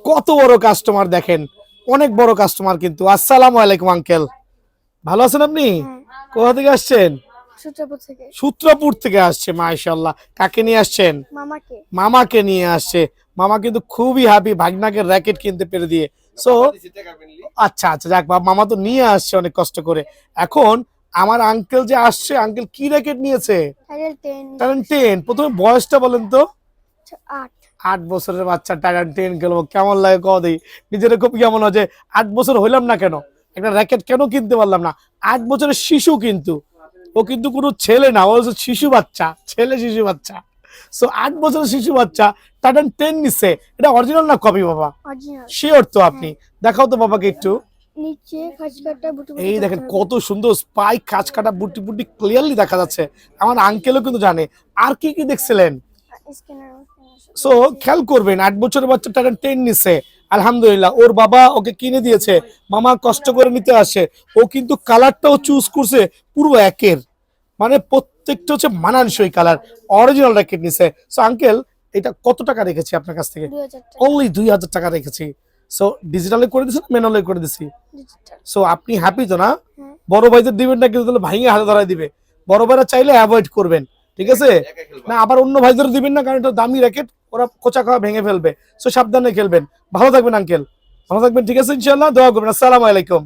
কত বড় কাস্টমার দেখেন, অনেক বড় কাস্টমার কিন্তু। আসসালামু আলাইকুম আঙ্কেল, ভালো আছেন আপনি? কোথা থেকে আসছেন? সূত্রপুর থেকে আসছে, মাশাআল্লাহ। কাকে নিয়ে আসছেন? মামাকে নিয়ে আসছে। মামা কিন্তু খুবই হ্যাপি ভাগনাকে র্যাকেট কিনতে পেরে দিয়ে। সো আচ্ছা আচ্ছা, যাক মামা তো নিয়ে আসছে অনেক কষ্ট করে। এখন আমার আঙ্কেল যে আসছে, আঙ্কেল কি র্যাকেট নিয়েছে? টাইটান 10। প্রথমে বয়সটা বলেন তো। 8 বছরের বাচ্চা টাইটান 10 গেল, কেমন লাগে কদি? নিজের খুব কেমন হয় যে 8 বছর হইলাম না কেন, একটা র্যাকেট কেন কিনতে পারলাম না? 8 বছরের শিশু কিন্তু, ও কিন্তু কোনো ছেলে না, ও হচ্ছে শিশু বাচ্চা, ছেলে শিশু বাচ্চা। সো 8 বছরের শিশু বাচ্চা টাইটান 10 নিচ্ছে। এটা অরিজিনাল না কপি বাবা? শিওর তো আপনি? দেখাও তো বাবাকে একটু। এই দেখেন কত সুন্দর স্পাইক, খাঁজ কাটা, বুটি বুটি ক্লিয়ারলি দেখা যাচ্ছে। আমার আঙ্কেলও কিন্তু জানে। আর কি কি দেখছিলেন? সো খেয়াল করবেন, 8 বছরের বাচ্চা টাইটান 10 নিচ্ছে, আলহামদুলিল্লাহ। ওর বাবা ওকে কিনে দিয়েছে, মামা কষ্ট করে নিতে আসে। ও কিন্তু কালারটাও চুজ করছে পুরো একের, মানে প্রত্যেকটা হচ্ছে মানানসই কালার, অরিজিনাল র্যাকেট নিছে। সো আঙ্কেল, এটা কত টাকা রেখেছি আপনার কাছ থেকে? অনলি 2000 টাকা রেখেছি। সো ডিজিটালে করে দিছি, ম্যানুয়ালে করে দিছি? সো আপনি হ্যাপি তো না? বড় ভাইদের দিবেন না কিন্তু, তাহলে ভাইঙ্গে হাতে ধরাই দিবে। বড় ভাইরা চাইলে অ্যাভয়েড করবেন, ঠিক আছে? না আবার অন্য ভাইদের দিবেন না, কারণ এটা দামি র্যাকেট, ওরা কোচা খাওয়া ভেঙে ফেলবে। সো সাবধানে খেলবেন। ভালো থাকবেন আঙ্কেল, ভালো থাকবেন, ঠিক আছে? ইনশাআল্লাহ দোয়া করবেন। আসসালামু আলাইকুম।